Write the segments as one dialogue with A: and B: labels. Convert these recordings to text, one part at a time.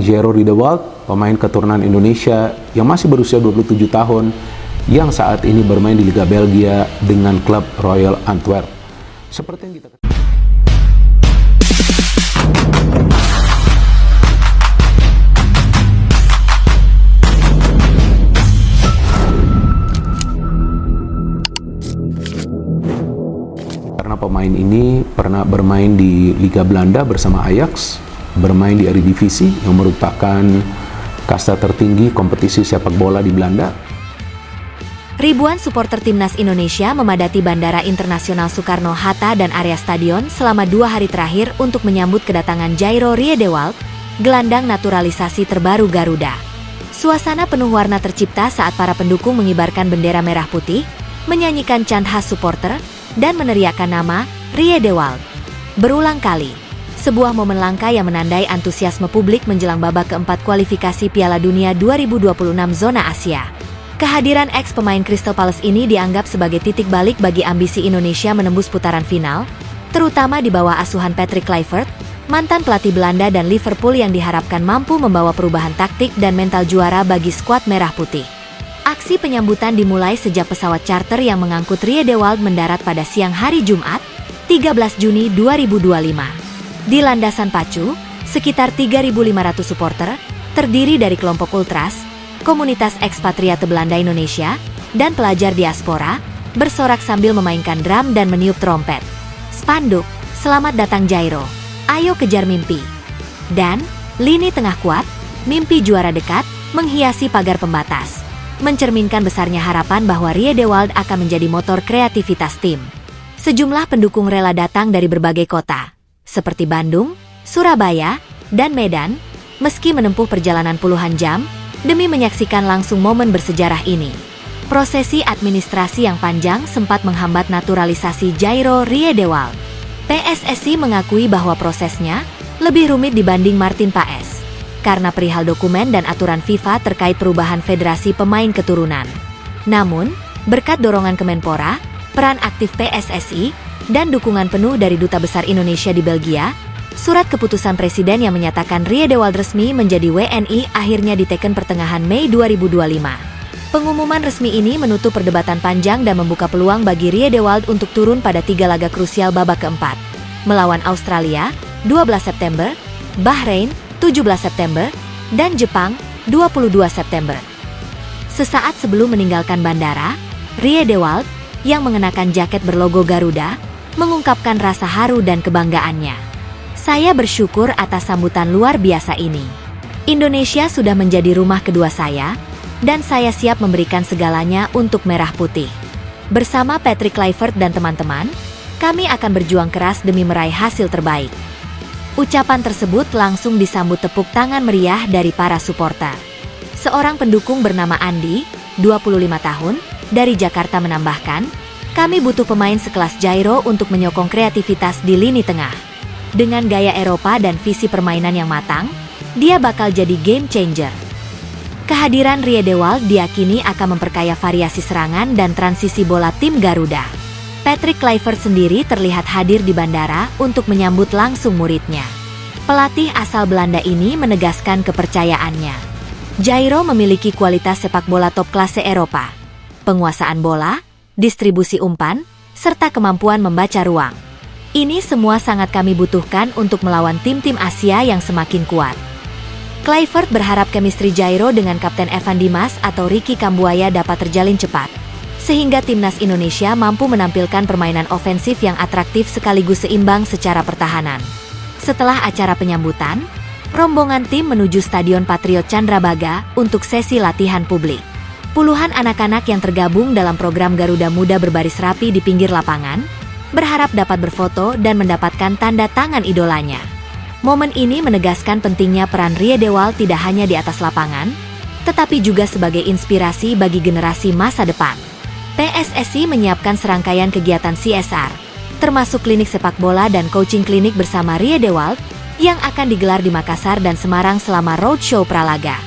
A: Jairo Riedewald, pemain keturunan Indonesia yang masih berusia 27 tahun, yang saat ini bermain di Liga Belgia dengan klub Royal Antwerp. Seperti yang kita karena pemain ini pernah bermain di Liga Belanda bersama Ajax, bermain di Eredivisie yang merupakan kasta tertinggi kompetisi sepak bola di Belanda.
B: Ribuan supporter timnas Indonesia memadati Bandara Internasional Soekarno-Hatta dan area stadion selama 2 hari terakhir untuk menyambut kedatangan Jairo Riedewald, gelandang naturalisasi terbaru Garuda. Suasana penuh warna tercipta saat para pendukung mengibarkan bendera merah putih, menyanyikan chant khas supporter, dan meneriakkan nama Riedewald berulang kali. Sebuah momen langka yang menandai antusiasme publik menjelang babak keempat kualifikasi Piala Dunia 2026 zona Asia. Kehadiran ex pemain Crystal Palace ini dianggap sebagai titik balik bagi ambisi Indonesia menembus putaran final, terutama di bawah asuhan Patrick Kluivert, mantan pelatih Belanda dan Liverpool yang diharapkan mampu membawa perubahan taktik dan mental juara bagi skuad merah putih. Aksi penyambutan dimulai sejak pesawat charter yang mengangkut Riedewald mendarat pada siang hari Jumat, 13 Juni 2025. Di landasan pacu, sekitar 3.500 supporter, terdiri dari kelompok ultras, komunitas ekspatriate Belanda Indonesia, dan pelajar diaspora, bersorak sambil memainkan drum dan meniup trompet. Spanduk, "Selamat datang Jairo, ayo kejar mimpi." Dan, "Lini tengah kuat, mimpi juara dekat," menghiasi pagar pembatas, mencerminkan besarnya harapan bahwa Riedewald akan menjadi motor kreativitas tim. Sejumlah pendukung rela datang dari berbagai kota, seperti Bandung, Surabaya, dan Medan, meski menempuh perjalanan puluhan jam, demi menyaksikan langsung momen bersejarah ini. Prosesi administrasi yang panjang sempat menghambat naturalisasi Jairo Riedewald. PSSI mengakui bahwa prosesnya lebih rumit dibanding Martin Paes, karena perihal dokumen dan aturan FIFA terkait perubahan federasi pemain keturunan. Namun, berkat dorongan Kemenpora, peran aktif PSSI, dan dukungan penuh dari Duta Besar Indonesia di Belgia, surat keputusan Presiden yang menyatakan Riedewald resmi menjadi WNI akhirnya diteken pertengahan Mei 2025. Pengumuman resmi ini menutup perdebatan panjang dan membuka peluang bagi Riedewald untuk turun pada 3 laga krusial babak keempat, melawan Australia, 12 September, Bahrain, 17 September, dan Jepang, 22 September. Sesaat sebelum meninggalkan bandara, Riedewald, yang mengenakan jaket berlogo Garuda, mengungkapkan rasa haru dan kebanggaannya. "Saya bersyukur atas sambutan luar biasa ini. Indonesia sudah menjadi rumah kedua saya, dan saya siap memberikan segalanya untuk merah putih. Bersama Patrick Kluivert dan teman-teman, kami akan berjuang keras demi meraih hasil terbaik." Ucapan tersebut langsung disambut tepuk tangan meriah dari para supporter. Seorang pendukung bernama Andi, 25 tahun, dari Jakarta menambahkan, "Kami butuh pemain sekelas Jairo untuk menyokong kreativitas di lini tengah. Dengan gaya Eropa dan visi permainan yang matang, dia bakal jadi game changer." Kehadiran Riedewald diyakini akan memperkaya variasi serangan dan transisi bola tim Garuda. Patrick Kluivert sendiri terlihat hadir di bandara untuk menyambut langsung muridnya. Pelatih asal Belanda ini menegaskan kepercayaannya. Jairo memiliki kualitas sepak bola top klase Eropa, penguasaan bola, distribusi umpan, serta kemampuan membaca ruang. Ini semua sangat kami butuhkan untuk melawan tim-tim Asia yang semakin kuat. Kluivert berharap chemistry Jairo dengan Kapten Evan Dimas atau Ricky Kambuaya dapat terjalin cepat, sehingga timnas Indonesia mampu menampilkan permainan ofensif yang atraktif sekaligus seimbang secara pertahanan. Setelah acara penyambutan, rombongan tim menuju Stadion Patriot Candrabaga untuk sesi latihan publik. Puluhan anak-anak yang tergabung dalam program Garuda Muda berbaris rapi di pinggir lapangan, berharap dapat berfoto dan mendapatkan tanda tangan idolanya. Momen ini menegaskan pentingnya peran Riedewald tidak hanya di atas lapangan, tetapi juga sebagai inspirasi bagi generasi masa depan. PSSI menyiapkan serangkaian kegiatan CSR, termasuk klinik sepak bola dan coaching klinik bersama Riedewald, yang akan digelar di Makassar dan Semarang selama roadshow pralaga.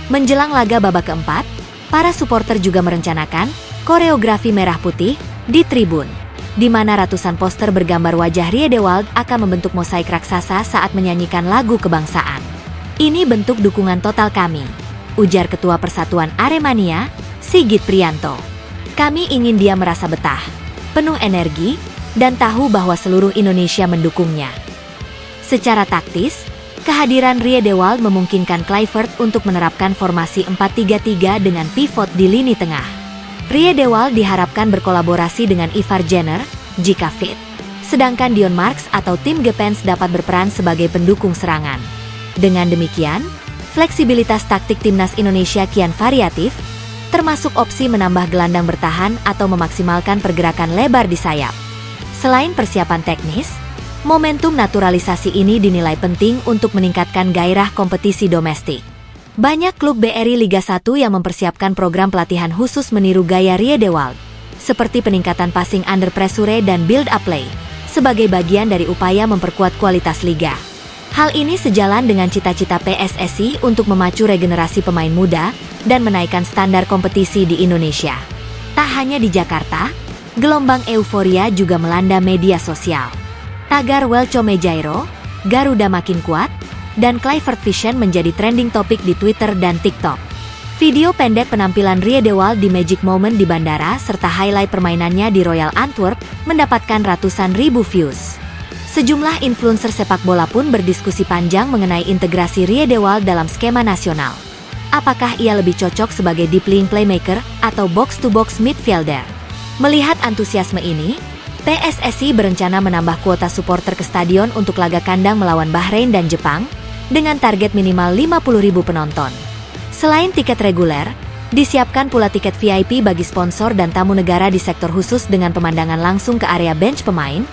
B: Menjelang laga babak keempat, para supporter juga merencanakan koreografi merah putih di tribun, di mana ratusan poster bergambar wajah Riedewald akan membentuk mosaik raksasa saat menyanyikan lagu kebangsaan. Ini bentuk dukungan total kami, ujar Ketua Persatuan Aremania, Sigit Priyanto. Kami ingin dia merasa betah, penuh energi, dan tahu bahwa seluruh Indonesia mendukungnya. Secara taktis, kehadiran Riedewald memungkinkan Kluivert untuk menerapkan formasi 4-3-3 dengan pivot di lini tengah. Riedewald diharapkan berkolaborasi dengan Ivar Jenner, jika fit. Sedangkan Dion Marks atau Tim Gepens dapat berperan sebagai pendukung serangan. Dengan demikian, fleksibilitas taktik timnas Indonesia kian variatif, termasuk opsi menambah gelandang bertahan atau memaksimalkan pergerakan lebar di sayap. Selain persiapan teknis, momentum naturalisasi ini dinilai penting untuk meningkatkan gairah kompetisi domestik. Banyak klub BRI Liga 1 yang mempersiapkan program pelatihan khusus meniru gaya Riedewald, seperti peningkatan passing under pressure dan build-up play, sebagai bagian dari upaya memperkuat kualitas liga. Hal ini sejalan dengan cita-cita PSSI untuk memacu regenerasi pemain muda dan menaikkan standar kompetisi di Indonesia. Tak hanya di Jakarta, gelombang euforia juga melanda media sosial. Tagar Welcome Jairo, Garuda makin kuat, dan Kluivert Vision menjadi trending topik di Twitter dan TikTok. Video pendek penampilan Riedewald di Magic Moment di bandara serta highlight permainannya di Royal Antwerp mendapatkan ratusan ribu views. Sejumlah influencer sepak bola pun berdiskusi panjang mengenai integrasi Riedewald dalam skema nasional. Apakah ia lebih cocok sebagai deep lying playmaker atau box-to-box midfielder? Melihat antusiasme ini, PSSI berencana menambah kuota supporter ke stadion untuk laga kandang melawan Bahrain dan Jepang, dengan target minimal 50.000 penonton. Selain tiket reguler, disiapkan pula tiket VIP bagi sponsor dan tamu negara di sektor khusus dengan pemandangan langsung ke area bench pemain,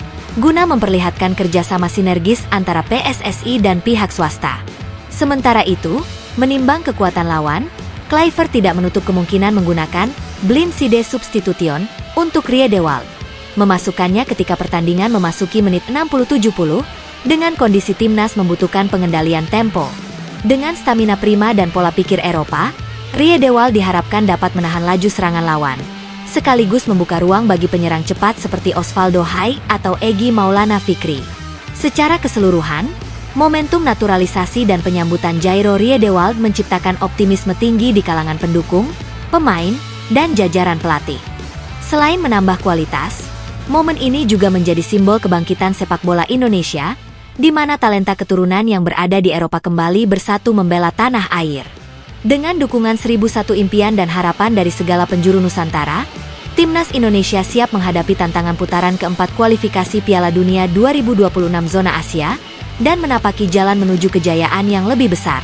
B: guna memperlihatkan kerjasama sinergis antara PSSI dan pihak swasta. Sementara itu, menimbang kekuatan lawan, Kluivert tidak menutup kemungkinan menggunakan blind side substitution untuk Riedewald, memasukkannya ketika pertandingan memasuki menit 60-70, dengan kondisi timnas membutuhkan pengendalian tempo. Dengan stamina prima dan pola pikir Eropa, Riedewald diharapkan dapat menahan laju serangan lawan, sekaligus membuka ruang bagi penyerang cepat seperti Osvaldo Hai atau Egy Maulana Fikri. Secara keseluruhan, momentum naturalisasi dan penyambutan Jairo Riedewald menciptakan optimisme tinggi di kalangan pendukung, pemain, dan jajaran pelatih. Selain menambah kualitas, momen ini juga menjadi simbol kebangkitan sepak bola Indonesia, di mana talenta keturunan yang berada di Eropa kembali bersatu membela tanah air. Dengan dukungan 1001 impian dan harapan dari segala penjuru Nusantara, Timnas Indonesia siap menghadapi tantangan putaran keempat kualifikasi Piala Dunia 2026 zona Asia, dan menapaki jalan menuju kejayaan yang lebih besar.